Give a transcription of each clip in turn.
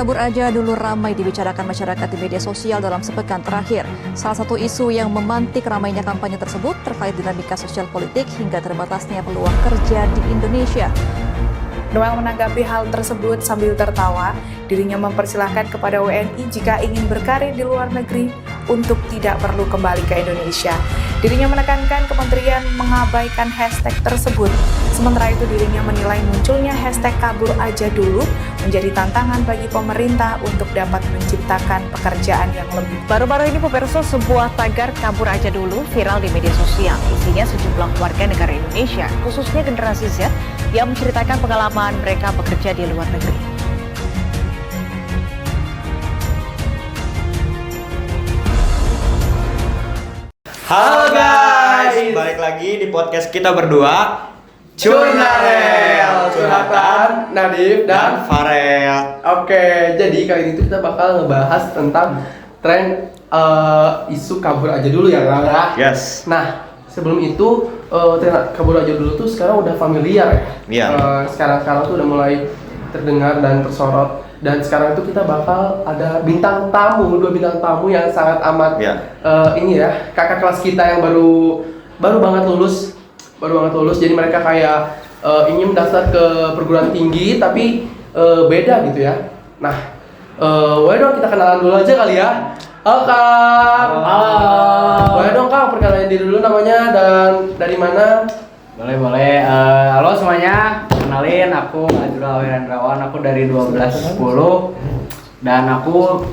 kabur aja dulu ramai dibicarakan masyarakat di media sosial dalam sepekan terakhir. Salah satu isu yang memantik ramainya kampanye tersebut terkait dinamika sosial politik hingga terbatasnya peluang kerja di Indonesia. Noel menanggapi hal tersebut sambil tertawa. Dirinya mempersilahkan kepada WNI jika ingin berkarir di luar negeri untuk tidak perlu kembali ke Indonesia. Dirinya menekankan kementerian mengabaikan hashtag tersebut. Sementara itu dirinya menilai munculnya hashtag kabur aja dulu menjadi tantangan bagi pemerintah untuk dapat menciptakan pekerjaan yang lebih. Baru-baru ini pemirsa, sebuah tagar kabur aja dulu viral di media sosial. Isinya sejumlah warga negara Indonesia, khususnya generasi Z, yang menceritakan pengalaman mereka bekerja di luar negeri. Halo guys, balik lagi di podcast kita berdua, Curnarel, curhatan Nadif dan Farel. Oke, jadi kali ini kita bakal ngebahas tentang tren isu kabur aja dulu ya, Kang. Yes. Nah, sebelum itu tren kabur aja dulu tuh sekarang udah familiar ya. Iya. Sekarang tuh udah mulai terdengar dan tersorot. Dan sekarang itu kita bakal ada dua bintang tamu yang sangat amat ini ya, kakak kelas kita yang baru banget lulus. Jadi mereka kayak ingin mendaftar ke perguruan tinggi tapi beda gitu ya. Nah, boleh dong kita kenalan dulu aja kali ya. Halo Kang. Halo. Boleh dong Kang perkenalan diri dulu namanya dan dari mana? Boleh. Halo semuanya, kenalin aku Azrul Wirandrawan, aku dari 1210 dan aku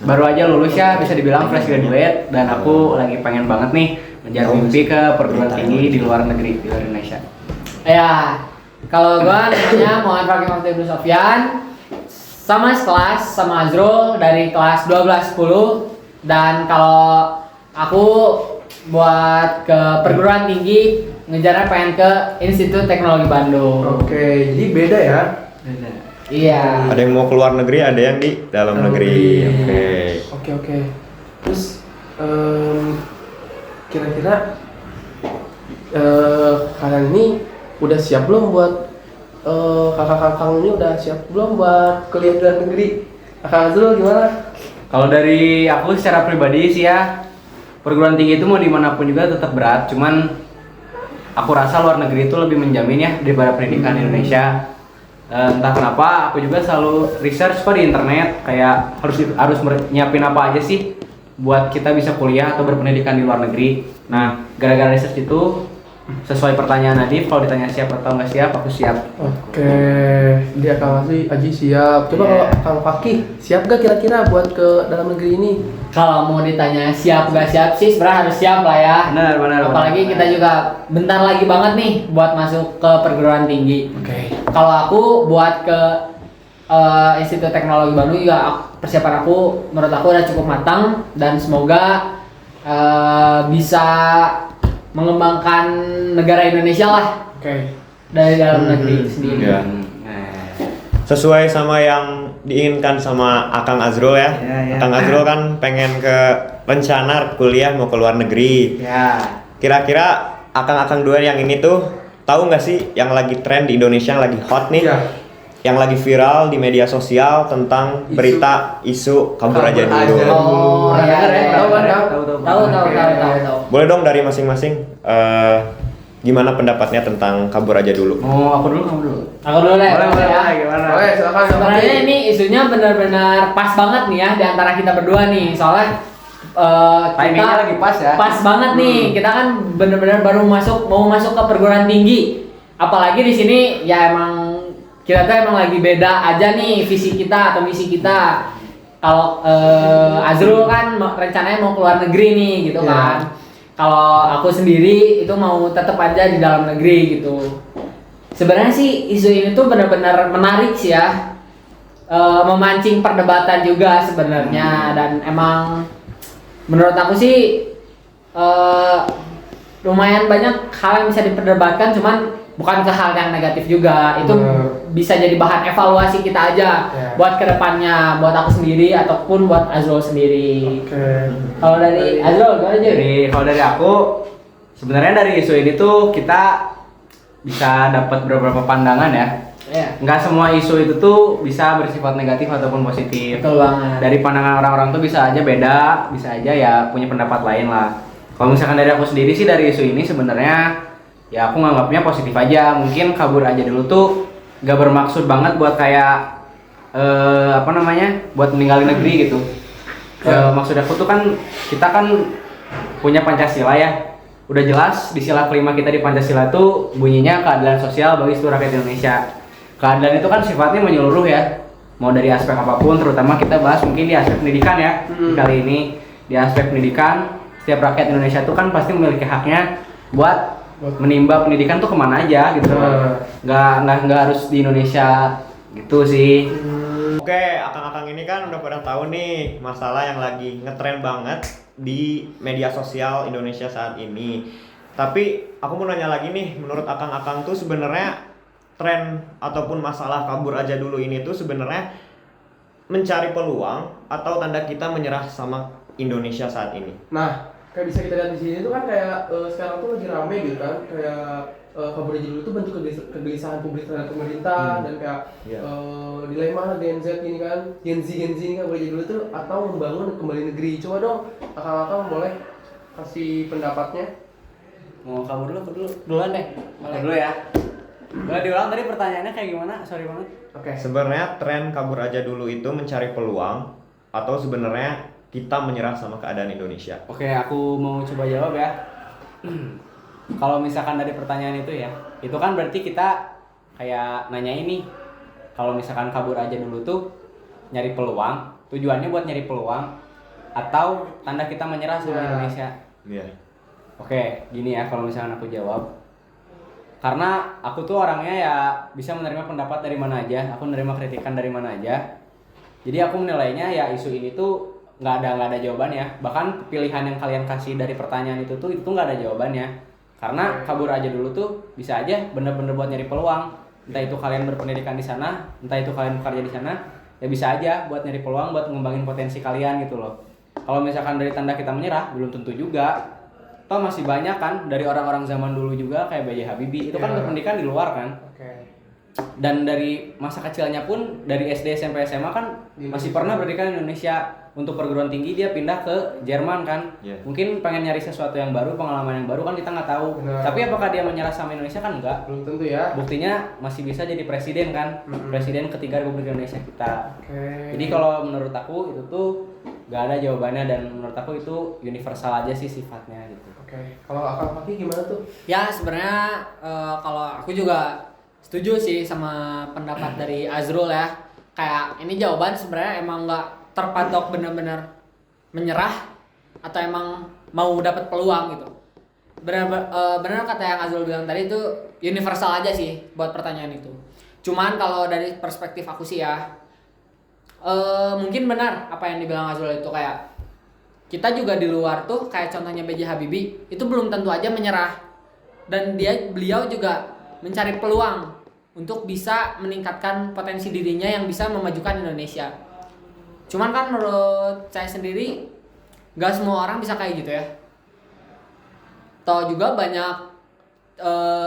baru aja lulus ya, bisa dibilang fresh graduate, dan aku lagi pengen banget nih mengejar mimpi ke perguruan tinggi di luar negeri, di luar Indonesia. Ya, kalau gua namanya Muhammad Fakih Ibnu Sofyan, sama sekelas sama Azrul dari kelas 1210, dan kalau aku buat ke perguruan tinggi ngejarnya pengen ke Institut Teknologi Bandung. Oke, jadi beda ya. Beda. Iya. Ada yang mau keluar negeri, ada yang di dalam negeri. Oke. Terus kira-kira kalian ini udah siap belum buat kakak-kakak ini udah siap belum buat kuliah di luar negeri? Kakak Azrul gimana? Kalau dari aku secara pribadi sih ya, perguruan tinggi itu mau dimanapun juga tetap berat, cuman aku rasa luar negeri itu lebih menjamin ya daripada pendidikan Indonesia. Entah kenapa aku juga selalu research kok di internet, kayak harus nyiapin apa aja sih buat kita bisa kuliah atau berpendidikan di luar negeri. Nah, gara-gara research itu sesuai pertanyaan Nadif, kalau ditanya siap atau nggak siap, aku siap. Oke, dia Kang Aji siap. Coba kalau Kang Fakih siap gak kira-kira buat ke dalam negeri ini? Kalau mau ditanya siap gak siap sih sebenarnya harus siap lah ya. Benar. Apalagi kita juga bentar lagi banget nih buat masuk ke perguruan tinggi. Oke. Kalau aku buat ke Institut Teknologi Bandung juga persiapan aku menurut aku udah cukup matang, dan semoga bisa mengembangkan negara Indonesia lah. Oke. Dari dalam negeri sendiri. Ya. Sesuai sama yang diinginkan sama Akang Azrul ya. Akang Azrul kan pengen rencana kuliah mau ke luar negeri. Ya. Kira-kira Akang dua yang ini tuh tahu nggak sih yang lagi tren di Indonesia, yang lagi hot nih? Ya. Yang lagi viral di media sosial tentang berita isu kabur aja dulu. Oh, ya. Tahu. Boleh dong dari masing-masing gimana pendapatnya tentang kabur aja dulu? Mau aku dulu, kamu dulu. Aku dulu deh. Boleh, gimana? Oke, silakan. Sebenarnya ini isunya benar-benar pas banget nih ya di antara kita berdua nih. Soalnya timingnya lagi pas ya. Pas banget nih. Kita kan benar-benar mau masuk ke perguruan tinggi. Apalagi di sini ya emang kita tuh emang lagi beda aja nih visi kita atau misi kita. Kalau Azrul kan rencananya mau keluar negeri nih gitu kan. Kalau aku sendiri itu mau tetap aja di dalam negeri gitu. Sebenarnya sih isu ini tuh benar-benar menarik sih ya, memancing perdebatan juga sebenarnya, dan emang menurut aku sih lumayan banyak hal yang bisa diperdebatkan, cuman bukan ke hal yang negatif juga. Itu bisa jadi bahan evaluasi kita aja buat kedepannya, buat aku sendiri ataupun buat Azrul sendiri. Kalau dari Azrul gimana aja? Kalau dari aku sebenarnya dari isu ini tuh kita bisa dapat beberapa pandangan ya. Ya. nggak semua isu itu tuh bisa bersifat negatif ataupun positif. Betul banget. Dari pandangan orang-orang tuh bisa aja beda, bisa aja ya punya pendapat lain lah. Kalau misalkan dari aku sendiri sih dari isu ini sebenarnya ya aku nganggapnya positif aja. Mungkin kabur aja dulu tuh nggak bermaksud banget buat kayak buat meninggalin negeri gitu. Maksud aku tuh kan kita kan punya Pancasila ya. Udah jelas di sila kelima kita di Pancasila tuh bunyinya keadilan sosial bagi seluruh rakyat Indonesia. Keadilan itu kan sifatnya menyeluruh ya, mau dari aspek apapun, terutama kita bahas mungkin di aspek pendidikan ya. Kali ini di aspek pendidikan, setiap rakyat Indonesia itu kan pasti memiliki haknya buat menimba pendidikan tuh kemana aja gitu. Nggak harus di Indonesia gitu sih. Oke, akang-akang ini kan udah pada tahu nih masalah yang lagi ngetren banget di media sosial Indonesia saat ini. Tapi aku mau nanya lagi nih, menurut akang-akang tuh sebenarnya tren ataupun masalah kabur aja dulu ini tuh sebenarnya mencari peluang atau tanda kita menyerah sama Indonesia saat ini? Nah, kayak bisa kita lihat di sini tuh kan kayak sekarang tuh lagi rame gitu kan, kayak kabur aja dulu tuh bentuk kegelisahan publik terhadap pemerintah dan kayak dilema Gen Z ini kan, Gen Z ini kabur aja dulu tuh atau membangun kembali negeri. Coba dong, akang-akang boleh kasih pendapatnya. Mau kabur dulu, duluan deh. Dulu ya. Boleh diulang tadi pertanyaannya kayak gimana? Sorry banget. Oke. Sebenarnya tren kabur aja dulu itu mencari peluang atau sebenarnya kita menyerah sama keadaan Indonesia? Oke, aku mau coba jawab ya. Kalau misalkan dari pertanyaan itu ya, itu kan berarti kita kayak nanya ini. Kalau misalkan kabur aja dulu tuh nyari peluang, tujuannya buat nyari peluang atau tanda kita menyerah sama Indonesia? Iya. Oke, gini ya kalau misalkan aku jawab. Karena aku tuh orangnya ya bisa menerima pendapat dari mana aja, aku menerima kritikan dari mana aja. Jadi aku menilainya ya isu ini tuh nggak ada jawabannya. Bahkan pilihan yang kalian kasih dari pertanyaan itu nggak ada jawabannya. Karena kabur aja dulu tuh bisa aja bener-bener buat nyari peluang. Entah itu kalian berpendidikan di sana, entah itu kalian bekerja di sana, ya bisa aja buat nyari peluang buat ngembangin potensi kalian gitu loh. Kalau misalkan dari tanda kita menyerah, belum tentu juga. Toh masih banyak kan dari orang-orang zaman dulu juga kayak B.J. Habibie itu kan berpendidikan di luar kan. Dan dari masa kecilnya pun dari SD, SMP, SMA kan masih pernah berpendidikan di Indonesia. Untuk perguruan tinggi dia pindah ke Jerman kan. Mungkin pengen nyari sesuatu yang baru, pengalaman yang baru kan kita nggak tahu. Tapi apakah dia menyerah sama Indonesia kan enggak? Belum tentu ya. Buktinya masih bisa jadi presiden kan. Presiden ketiga Republik Indonesia kita. Jadi kalau menurut aku itu tuh nggak ada jawabannya dan menurut aku itu universal aja sih sifatnya gitu. Kalau Akang Fakih gimana tuh? Ya sebenarnya kalau aku juga setuju sih sama pendapat dari Azrul ya. Kayak ini jawaban sebenarnya emang nggak terpatok benar-benar menyerah atau emang mau dapat peluang gitu. Benar kata yang Azrul bilang tadi itu universal aja sih buat pertanyaan itu. Cuman kalau dari perspektif aku sih ya mungkin benar apa yang dibilang Azrul itu, kayak kita juga di luar tuh kayak contohnya B.J. Habibie itu belum tentu aja menyerah dan beliau juga mencari peluang untuk bisa meningkatkan potensi dirinya yang bisa memajukan Indonesia. Cuman kan menurut saya sendiri gak semua orang bisa kayak gitu ya. Tahu juga banyak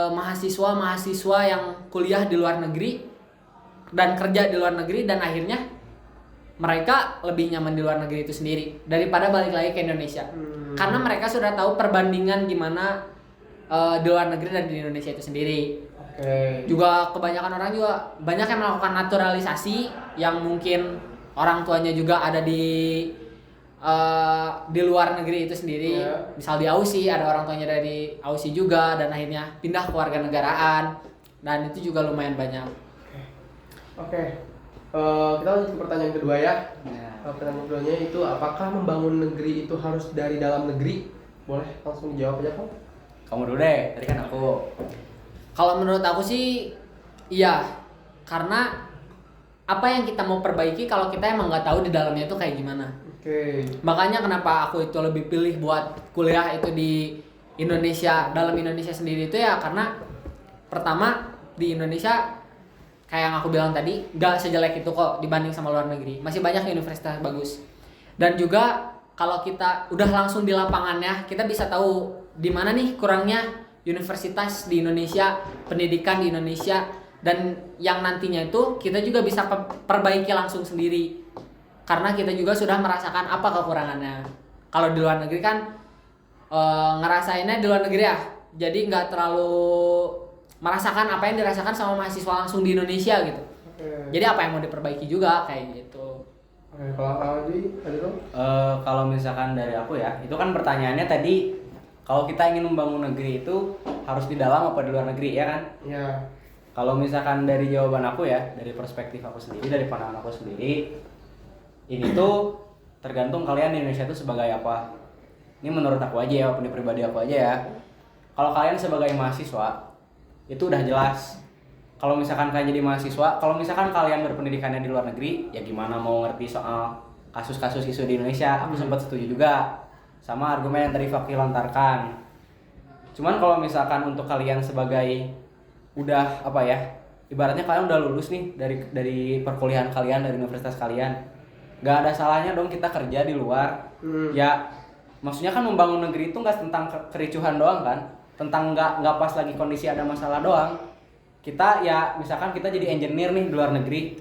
mahasiswa yang kuliah di luar negeri dan kerja di luar negeri dan akhirnya mereka lebih nyaman di luar negeri itu sendiri daripada balik lagi ke Indonesia. Karena mereka sudah tahu perbandingan gimana di luar negeri dan di Indonesia itu sendiri. Juga kebanyakan orang juga banyak yang melakukan naturalisasi yang mungkin orang tuanya juga ada di luar negeri itu sendiri. Misal di Aussie ada orang tuanya dari Aussie juga dan akhirnya pindah ke warganegaraan dan itu juga lumayan banyak. Kita lanjut ke pertanyaan kedua ya. Pertanyaan keduanya itu apakah membangun negeri itu harus dari dalam negeri? Boleh langsung dijawab aja, Kang? Kamu dulu deh, tadi kan aku. Kalau menurut aku sih iya, karena apa yang kita mau perbaiki kalau kita emang nggak tahu di dalamnya itu kayak gimana. Makanya kenapa aku itu lebih pilih buat kuliah itu di Indonesia, dalam Indonesia sendiri itu ya karena pertama di Indonesia kayak yang aku bilang tadi nggak sejelek itu kok dibanding sama luar negeri, masih banyak universitas bagus. Dan juga kalau kita udah langsung di lapangannya kita bisa tahu di mana nih kurangnya universitas di Indonesia, pendidikan di Indonesia Dan yang nantinya itu kita juga bisa perbaiki langsung sendiri. Karena kita juga sudah merasakan apa kekurangannya. Kalau di luar negeri kan ngerasainnya di luar negeri ya. Jadi nggak terlalu merasakan apa yang dirasakan sama mahasiswa langsung di Indonesia gitu. Jadi apa yang mau diperbaiki juga kayak gitu. Kalau Aldi, Kalau misalkan dari aku ya, itu kan pertanyaannya tadi, kalau kita ingin membangun negeri itu harus di dalam apa di luar negeri, ya kan? Iya. Kalau misalkan dari jawaban aku ya, dari perspektif aku sendiri, dari pandangan aku sendiri, ini tuh tergantung kalian di Indonesia itu sebagai apa. Ini menurut aku aja ya, opini pribadi aku aja ya. Kalau kalian sebagai mahasiswa, itu udah jelas. Kalau misalkan kalian jadi mahasiswa, kalau misalkan kalian berpendidikannya di luar negeri, ya gimana mau ngerti soal kasus-kasus isu di Indonesia. Aku sempat setuju juga sama argumen yang tadi Fakih lontarkan. Cuman kalau misalkan untuk kalian sebagai udah apa ya, ibaratnya kalian udah lulus nih dari perkuliahan kalian, dari universitas kalian, nggak ada salahnya dong kita kerja di luar. Ya maksudnya kan membangun negeri itu nggak tentang kericuhan doang kan, tentang nggak pas lagi kondisi ada masalah doang. Kita ya misalkan kita jadi engineer nih di luar negeri,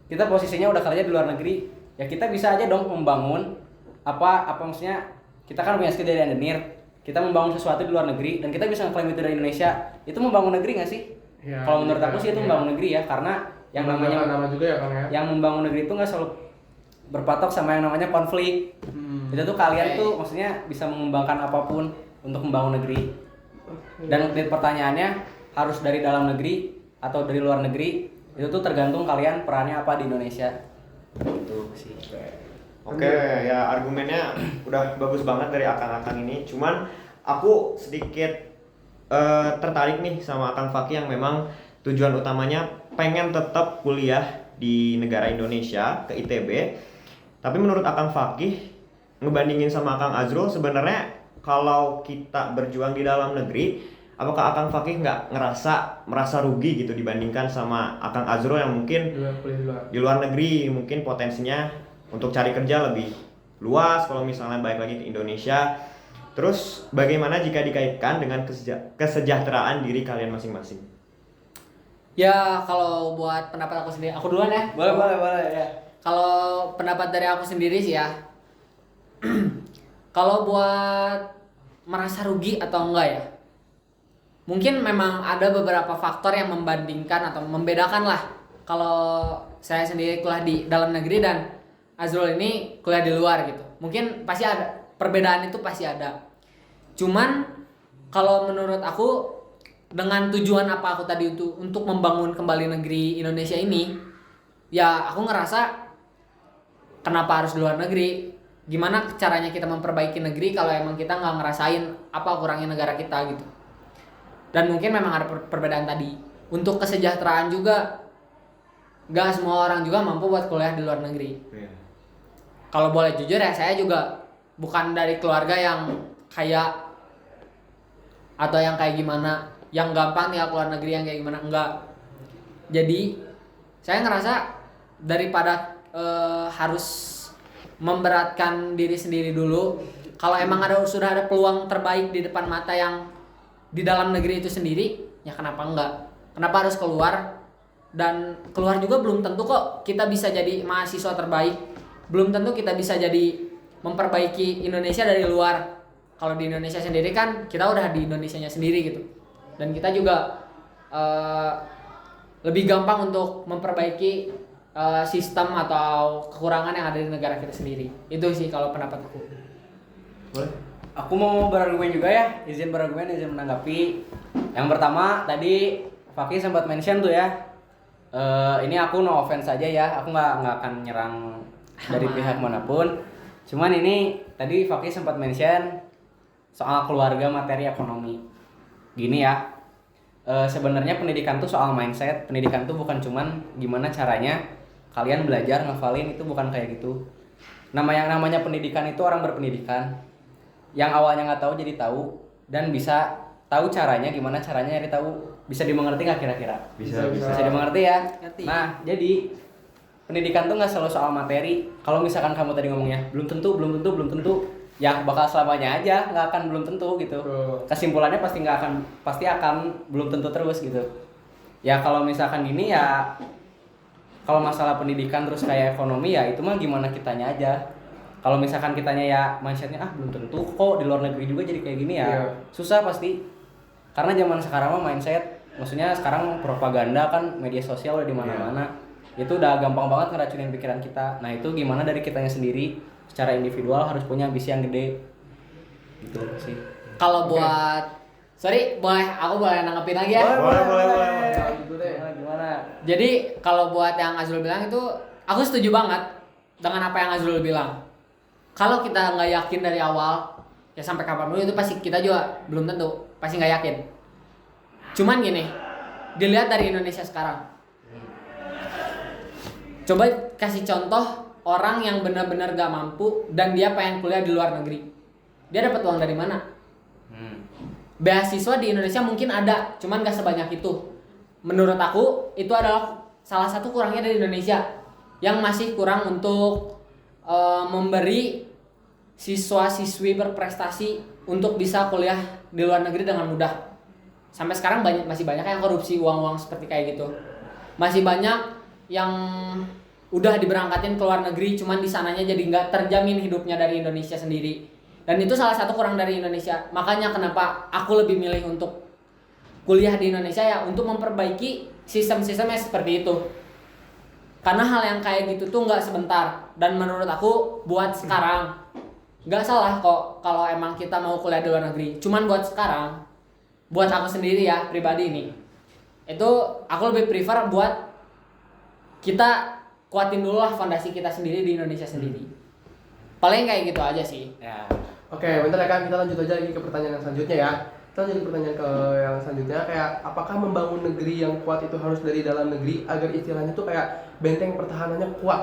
kita posisinya udah kerja di luar negeri, ya kita bisa aja dong membangun apa maksudnya, kita kan punya skill dari engineer, kita membangun sesuatu di luar negeri dan kita bisa ngeklaim itu dari Indonesia. Itu membangun negeri nggak sih? Ya, kalau menurut aku sih itu membangun negeri ya, karena yang namanya nama juga ya, Kang ya. Yang membangun negeri itu nggak selalu berpatok sama yang namanya konflik. Itu tuh kalian tuh maksudnya bisa mengembangkan apapun untuk membangun negeri. Dan pertanyaannya harus dari dalam negeri atau dari luar negeri, itu tuh tergantung kalian perannya apa di Indonesia. Itu sih. Oke, ya argumennya udah bagus banget dari akang-akang ini. Cuman aku sedikit tertarik nih sama Akang Fakih yang memang tujuan utamanya pengen tetap kuliah di negara Indonesia, ke ITB. Tapi menurut Akang Fakih, ngebandingin sama Akang Azrul, sebenarnya kalau kita berjuang di dalam negeri, apakah Akang Fakih nggak merasa rugi gitu dibandingkan sama Akang Azrul yang mungkin di luar negeri, mungkin potensinya untuk cari kerja lebih luas kalau misalnya balik lagi ke Indonesia. Terus bagaimana jika dikaitkan dengan kesejahteraan diri kalian masing-masing? Ya kalau buat pendapat aku sendiri, aku duluan ya. Boleh ya. Kalau pendapat dari aku sendiri sih ya, kalau buat merasa rugi atau enggak ya, mungkin memang ada beberapa faktor yang membandingkan atau membedakan lah. Kalau saya sendiri kuliah di dalam negeri dan Azrul ini kuliah di luar gitu, mungkin pasti ada perbedaan, itu pasti ada. Cuman kalau menurut aku, dengan tujuan apa aku tadi untuk membangun kembali negeri Indonesia ini, ya aku ngerasa kenapa harus di luar negeri? Gimana caranya kita memperbaiki negeri kalau emang kita nggak ngerasain apa kurangnya negara kita gitu. Dan mungkin memang ada perbedaan tadi. Untuk kesejahteraan juga, gak semua orang juga mampu buat kuliah di luar negeri. Kalau boleh jujur ya, saya juga bukan dari keluarga yang kaya atau yang kayak gimana, yang gampang tinggal keluar negeri, yang kayak gimana, enggak. Jadi saya ngerasa daripada harus memberatkan diri sendiri dulu, kalau emang sudah ada peluang terbaik di depan mata yang di dalam negeri itu sendiri, ya kenapa enggak? Kenapa harus keluar? Dan keluar juga belum tentu kok kita bisa jadi mahasiswa terbaik. Belum tentu kita bisa jadi memperbaiki Indonesia dari luar. Kalau di Indonesia sendiri kan kita udah di Indonesianya sendiri gitu. Dan kita juga lebih gampang untuk memperbaiki sistem atau kekurangan yang ada di negara kita sendiri. Itu sih kalau pendapat aku. Boleh? Aku mau berargumen juga ya, izin berargumen, izin menanggapi. Yang pertama tadi Fakih sempat mention tuh ya, ini aku no offense aja ya, aku nggak akan nyerang dari pihak manapun. Cuman ini tadi Fakih sempat mention soal keluarga, materi, ekonomi. Gini ya, sebenarnya pendidikan tuh soal mindset. Pendidikan tuh bukan cuman gimana caranya kalian belajar ngafalin, itu bukan kayak gitu. Yang namanya pendidikan itu orang berpendidikan yang awalnya nggak tahu jadi tahu, dan bisa tahu caranya, gimana caranya nyari tahu. Bisa dimengerti nggak kira-kira? Bisa dimengerti ya. Nah, jadi pendidikan tuh nggak selalu soal materi. Kalau misalkan kamu tadi ngomongnya belum tentu, ya bakal selamanya aja nggak akan belum tentu gitu. Kesimpulannya pasti akan belum tentu terus gitu. Ya kalau misalkan gini ya, kalau masalah pendidikan terus kayak ekonomi ya itu mah gimana kitanya aja. Kalau misalkan kitanya ya mindsetnya belum tentu kok di luar negeri juga jadi kayak gini ya, susah pasti. Karena zaman sekarang mah mindset, maksudnya sekarang propaganda kan media sosial udah di mana-mana. Itu udah gampang banget ngeracunin pikiran kita. Nah itu gimana dari kitanya sendiri secara individual harus punya ambisi yang gede gitu sih. Kalau buat aku boleh nanggepin lagi ya. Boleh. Gimana? Jadi kalau buat yang Azrul bilang itu aku setuju banget dengan apa yang Azrul bilang. Kalau kita nggak yakin dari awal, ya sampai kapan dulu itu pasti kita juga belum tentu, pasti nggak yakin. Cuman gini, dilihat dari Indonesia sekarang. Coba kasih contoh orang yang benar-benar gak mampu dan dia pengen kuliah di luar negeri. Dia dapat uang dari mana? Beasiswa di Indonesia mungkin ada, cuman gak sebanyak itu. Menurut aku, itu adalah salah satu kurangnya dari Indonesia yang masih kurang untuk memberi siswa-siswi berprestasi untuk bisa kuliah di luar negeri dengan mudah. Sampai sekarang masih banyak yang korupsi uang-uang seperti kayak gitu. Masih banyak yang udah diberangkatin ke luar negeri, cuman di sananya jadi nggak terjamin hidupnya dari Indonesia sendiri. Dan itu salah satu kurang dari Indonesia. Makanya kenapa aku lebih milih untuk kuliah di Indonesia ya, untuk memperbaiki sistem-sistemnya seperti itu. Karena hal yang kayak gitu tuh nggak sebentar. Dan menurut aku buat sekarang nggak salah kok kalau emang kita mau kuliah di luar negeri. Cuman buat sekarang, buat aku sendiri ya pribadi nih, itu aku lebih prefer buat kita kuatin dulu lah fondasi kita sendiri di Indonesia sendiri. Paling kayak gitu aja sih. Ya. Oke, bentar ya kan, kita lanjut aja lagi ke pertanyaan yang selanjutnya ya. Kita lanjut ke pertanyaan ke yang selanjutnya, kayak apakah membangun negeri yang kuat itu harus dari dalam negeri agar istilahnya tuh kayak benteng pertahanannya kuat?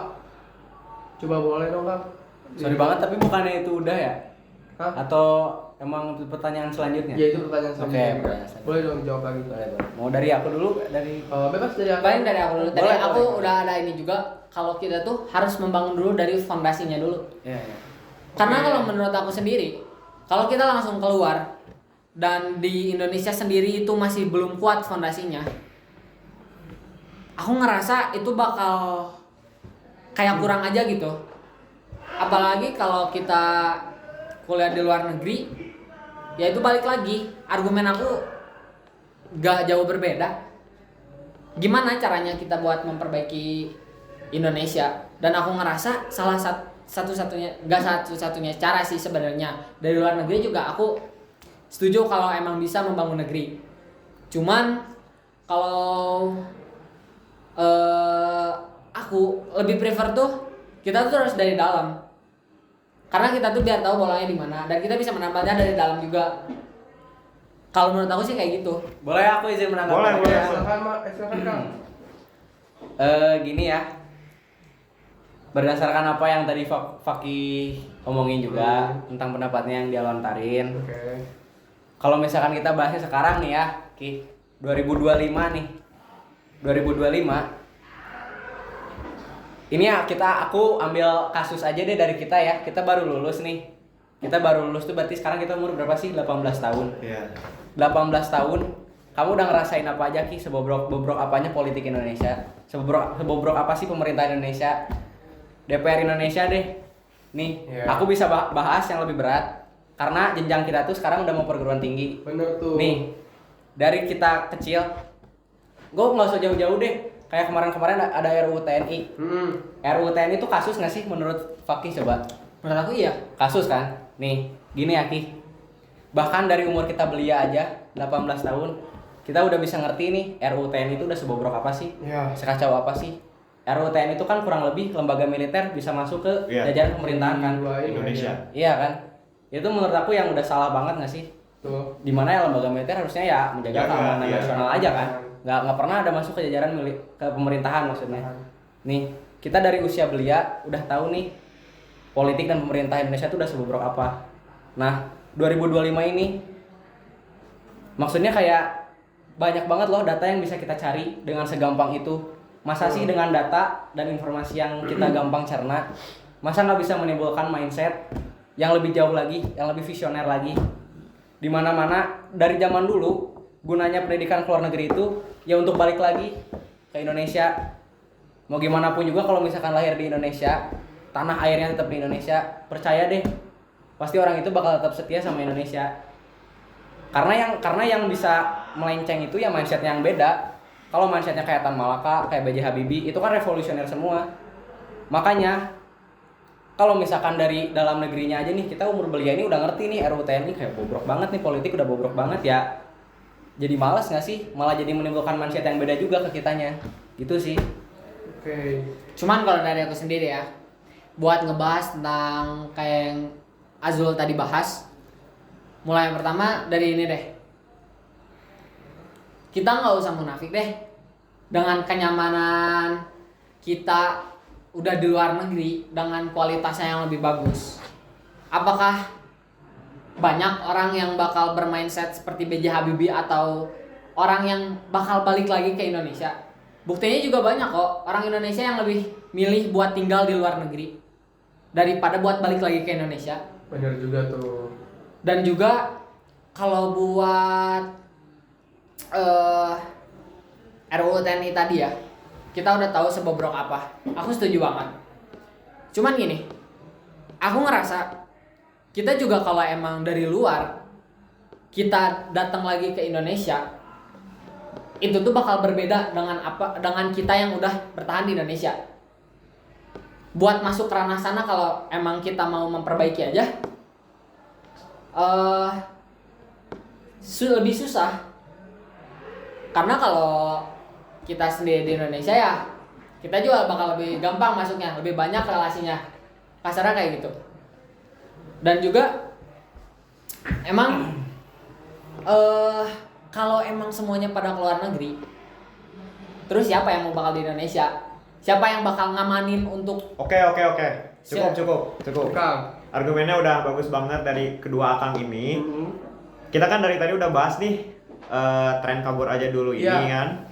Coba boleh dong Kang? Sorry banget tapi bukannya itu udah ya? Hah? Atau emang pertanyaan selanjutnya? Ya itu pertanyaan selanjutnya. Oke, pertanyaan selanjutnya. Boleh dong jawab lagi. Boleh. Mau dari aku dulu, dari Bebas dari aku. Paling dari aku dulu. Tadi Boleh, aku boleh. udah ada ini juga, kalau kita tuh harus membangun dulu dari fondasinya dulu. ya. Karena kalau menurut aku sendiri, kalau kita langsung keluar dan di Indonesia sendiri itu masih belum kuat fondasinya, aku ngerasa itu bakal kayak kurang aja gitu. Apalagi kalau kita kuliah di luar negeri, ya itu balik lagi, argumen aku gak jauh berbeda. Gimana caranya kita buat memperbaiki Indonesia? Dan aku ngerasa satu-satunya cara sih sebenarnya dari luar negeri juga aku setuju kalau emang bisa membangun negeri. Cuman kalau aku lebih prefer tuh kita tuh harus dari dalam, karena kita tuh biar tahu bolanya di mana dan kita bisa menambahnya dari dalam juga. Kalau menurut aku sih kayak gitu. Boleh aku izin menanggapi? Boleh. Silakan Kang. Gini ya. Berdasarkan apa yang tadi Fakih omongin juga tentang pendapatnya yang dia lontarin. Oke. Kalau misalkan kita bahasnya sekarang nih ya, Ki, 2025 nih. 2025. Ini ya aku ambil kasus aja deh dari kita ya. Kita baru lulus nih. Kita baru lulus tuh berarti sekarang kita umur berapa sih? 18 tahun. Iya. 18 tahun. Kamu udah ngerasain apa aja Ki? Sebobrok apanya politik Indonesia? Sebobrok apa sih pemerintah Indonesia? DPR Indonesia deh. Nih, aku bisa bahas yang lebih berat. Karena jenjang kita tuh sekarang udah mau perguruan tinggi. Bener tuh. Nih, dari kita kecil, gue nggak usah jauh-jauh deh. Kayak kemarin ada RUU TNI. RUU TNI itu kasus nggak sih menurut Fakih coba? Menurut aku iya. Kasus kan? Nih, gini ya Ki. Bahkan dari umur kita belia aja, 18 tahun, kita udah bisa ngerti nih RUU TNI itu udah sebobrok apa sih? Iya. Sekacau apa sih? RUU TNI itu kan kurang lebih lembaga militer bisa masuk ke jajaran pemerintahan kan? Indonesia. Iya kan? Itu menurut aku yang udah salah banget nggak sih? Tuh. Dimana ya lembaga militer harusnya ya menjaga keamanan nasional aja kan? Nggak pernah ada masuk ke jajaran ke pemerintahan maksudnya. Nih, kita dari usia belia udah tahu nih politik dan pemerintah Indonesia itu udah sebobrok apa. Nah, 2025 ini maksudnya kayak banyak banget loh data yang bisa kita cari dengan segampang itu. Masa sih dengan data dan informasi yang kita gampang cerna, masa nggak bisa menimbulkan mindset yang lebih jauh lagi, yang lebih visioner lagi? Di mana-mana dari zaman dulu gunanya pendidikan ke luar negeri itu ya untuk balik lagi ke Indonesia. Mau gimana pun juga kalau misalkan lahir di Indonesia, tanah airnya tetap di Indonesia, percaya deh pasti orang itu bakal tetap setia sama Indonesia. Karena yang bisa melenceng itu ya mindsetnya yang beda. Kalau mindsetnya kayak Tan Malaka, kayak B.J. Habibie, itu kan revolusioner semua. Makanya kalau misalkan dari dalam negerinya aja nih, kita umur belia ini udah ngerti nih RUU TNI kayak bobrok banget nih, politik udah bobrok banget ya. Jadi malas nggak sih? Malah jadi menimbulkan mindset yang beda juga ke kitanya. Gitu sih. Oke. Cuman kalau dari aku sendiri ya, buat ngebahas tentang kayak yang Azul tadi bahas, mulai yang pertama dari ini deh. Kita nggak usah munafik deh. Dengan kenyamanan kita udah di luar negeri dengan kualitasnya yang lebih bagus. Apakah banyak orang yang bakal bermindset seperti B.J. Habibie atau orang yang bakal balik lagi ke Indonesia? Buktinya juga banyak kok orang Indonesia yang lebih milih buat tinggal di luar negeri daripada buat balik lagi ke Indonesia. Benar juga tuh. Dan juga kalau buat RUU TNI tadi ya, kita udah tahu sebobrok apa. Aku setuju banget. Cuman gini, aku ngerasa kita juga kalau emang dari luar kita datang lagi ke Indonesia, itu tuh bakal berbeda dengan kita yang udah bertahan di Indonesia. Buat masuk ke ranah sana kalau emang kita mau memperbaiki aja, lebih susah. Karena kalau kita sendiri di Indonesia ya, kita juga bakal lebih gampang masuknya, lebih banyak relasinya. Kasarnya kayak gitu. Dan juga emang kalau emang semuanya pada keluar negeri, terus siapa yang mau bakal di Indonesia? Siapa yang bakal ngamanin untuk Oke. Cukup. Argumennya udah bagus banget dari kedua akang ini. Kita kan dari tadi udah bahas nih tren kabur aja dulu ini kan.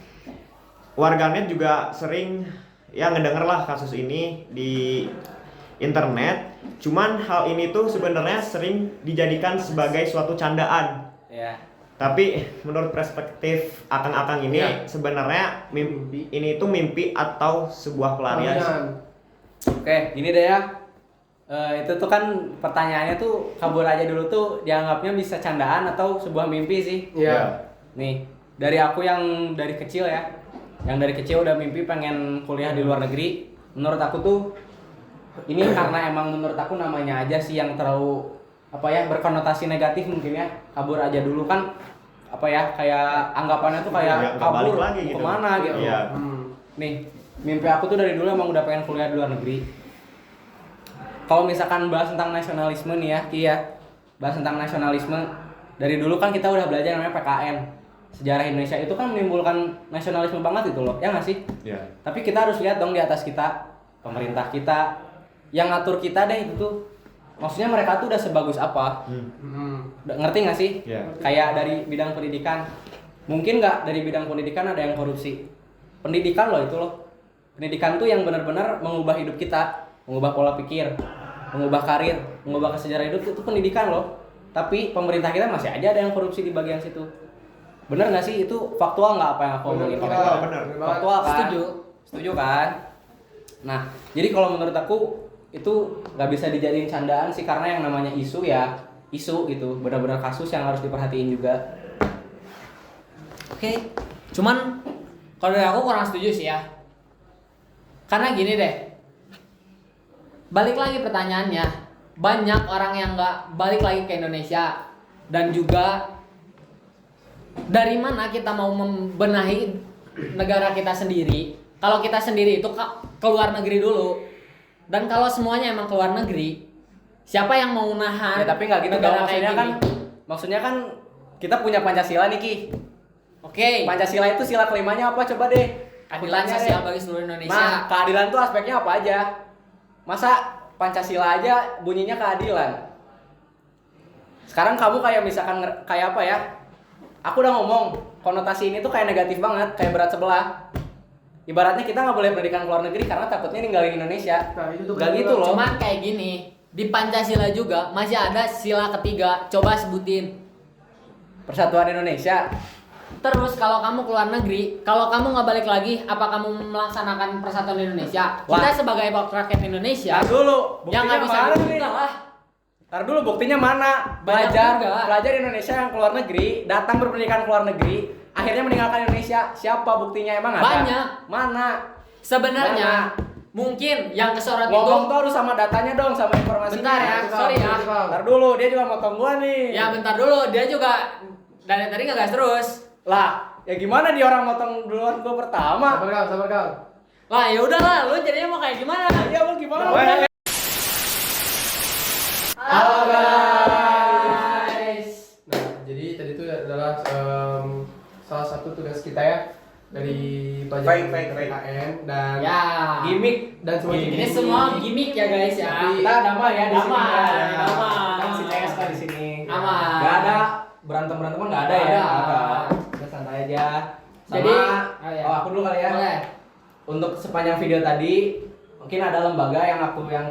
Warganet juga sering ya ngedenger lah kasus ini di internet. Cuman hal ini tuh sebenarnya sering dijadikan sebagai suatu candaan. Ya. Tapi menurut perspektif akang-akang ini sebenarnya ini tuh mimpi atau sebuah pelarian. Oke, gini deh ya. Itu tuh kan pertanyaannya tuh kabur aja dulu tuh dianggapnya bisa candaan atau sebuah mimpi sih. Iya. Nih, dari aku yang dari kecil ya. Yang dari kecil udah mimpi pengen kuliah di luar negeri. Menurut aku tuh ini karena emang menurut aku namanya aja sih yang terlalu berkonotasi negatif mungkin ya. Kabur aja dulu kan kayak anggapannya tuh kayak kabur lagi gitu. Kemana gitu. Iya. Nih, mimpi aku tuh dari dulu emang udah pengen kuliah di luar negeri. Kalau misalkan bahas tentang nasionalisme nih ya, bahas tentang nasionalisme, dari dulu kan kita udah belajar namanya PKN. Sejarah Indonesia itu kan menimbulkan nasionalisme banget itu loh, ya nggak sih? Iya. Tapi kita harus lihat dong di atas kita, pemerintah kita, yang ngatur kita deh itu tuh. Maksudnya mereka tuh udah sebagus apa? Ngerti nggak sih? Iya. Kayak dari bidang pendidikan, mungkin nggak dari bidang pendidikan ada yang korupsi. Pendidikan loh itu loh. Pendidikan tuh yang benar-benar mengubah hidup kita, mengubah pola pikir, mengubah karir, mengubah sejarah hidup itu pendidikan loh. Tapi pemerintah kita masih aja ada yang korupsi di bagian situ. Bener nggak sih? Itu faktual nggak apa yang aku omongin? Bener. Faktual kan? Setuju kan? Nah, jadi kalau menurut aku itu nggak bisa dijadiin candaan sih, karena yang namanya isu ya isu gitu, benar-benar kasus yang harus diperhatiin juga. Oke. Cuman kalau dari aku kurang setuju sih ya. Karena gini deh. Balik lagi pertanyaannya, banyak orang yang nggak balik lagi ke Indonesia, dan juga dari mana kita mau membenahi negara kita sendiri? Kalau kita sendiri itu ke luar negeri dulu, dan kalau semuanya emang ke luar negeri, siapa yang mau nahan? Ya tapi nggak gitu dong, maksudnya kan kita punya Pancasila nih Ki. Oke. Pancasila itu sila kelimanya apa coba deh? Keadilan sosial bagi seluruh Indonesia. Nah, keadilan itu aspeknya apa aja? Masa Pancasila aja bunyinya keadilan? Sekarang kamu kayak misalkan kayak apa ya? Aku udah ngomong, konotasi ini tuh kayak negatif banget, kayak berat sebelah. Ibaratnya kita nggak boleh pendidikan ke luar negeri karena takutnya ninggalin Indonesia. Nah, itu tuh gak gitu loh. Cuman kayak gini, di Pancasila juga masih ada sila ketiga. Coba sebutin. Persatuan Indonesia. Terus kalau kamu keluar negeri, kalau kamu nggak balik lagi, apa kamu melaksanakan persatuan Indonesia? Wah. Kita sebagai rakyat Indonesia Tar dulu, yang nggak bisa mana nih? dibuka lah. Tar dulu buktinya mana? Banyak juga. Pelajar Indonesia yang keluar negeri, datang berpendidikan keluar negeri, akhirnya meninggalkan Indonesia. Siapa buktinya emang ada? Banyak. Mana? Sebenarnya mungkin yang kesorot Ngomong itu. tuh harus sama datanya dong, sama informasinya. Bentar ya, sorry ya. Ntar dulu, dia juga motong gua nih. Ya bentar dulu, dia juga dari tadi ngegas terus. Lah, ya gimana dia orang motong duluan gua pertama? Sabar kau. Lah ya udahlah, lu jadinya mau kayak gimana? Iya, lu gimana? Halo guys. Nah, jadi tadi itu adalah salah satu tugas kita ya dari pelajaran Baik. PKN dan Ya. Gimik dan semua Ini semua gimmick ya guys ya. Tapi- kita damai ya di sini. Damai, ya. damai. Kan si CS di sini. Aman. Gak ada berantem-beranteman nggak ada ya. Nggak ada. Nggak ada. Kita santai aja. Sama, Jadi, ya. aku dulu kali ya. Boleh. Untuk sepanjang video tadi mungkin ada lembaga yang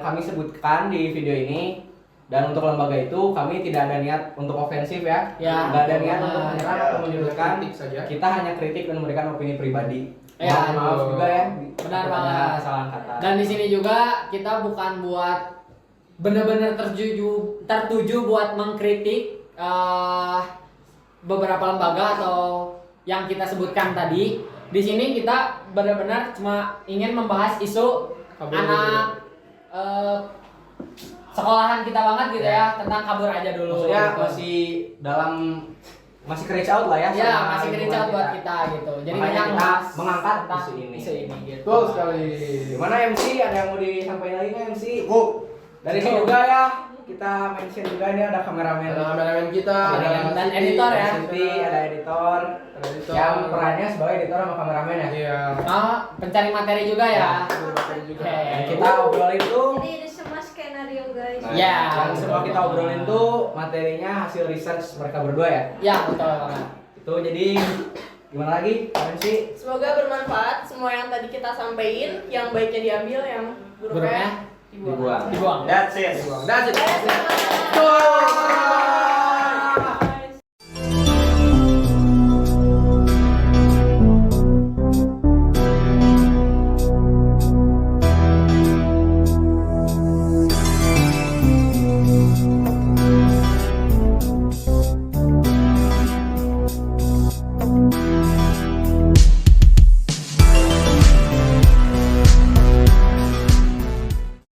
kami sebutkan di video ini, dan untuk lembaga itu kami tidak ada niat untuk ofensif ya. Ya. Nggak ada niat untuk menyerang Ya. atau menyudutkan. Kritik saja. Kita hanya kritik dan memberikan opini pribadi. Ya. Mohon maaf juga ya. Benar kalau ada banget. kesalahan kata. Dan di sini juga kita bukan buat benar-benar tertuju buat mengkritik beberapa lembaga atau yang kita sebutkan tadi. Di sini kita benar-benar cuma ingin membahas isu Kabur anak sekolahan kita banget gitu ya, tentang kabur aja dulu. Maksudnya gitu. masih ke reach out lah ya. Ya, sama masih lingkungan ngericat buat kita gitu. Jadi Makanya kita kita bahas mengangkat tentang isu ini. gitu. Betul sekali. Gimana MC? Ada yang mau disampaikan lagi nggak MC? Dari Oh. sini juga ya, kita mention juga ini ada kameramen. Ada kameramen kita, Dan Siti, editor ya. Siti, ada editor, ada editor. yang perannya sebagai editor sama kameramen ya. Iya. Pencari materi juga ya. Ada materi juga. Oke. Dan kita obrolin tuh, Jadi ada semua skenario guys. nah, Ya. yang semua kita obrolin tuh materinya hasil research mereka berdua ya. Ya, betul. Itu jadi gimana lagi, MC? Semoga bermanfaat semua yang tadi kita sampaikan, yang baiknya diambil, yang buruknya Buruknya dibuang. dibuang. That's it. That's it. Dadah. Tuh.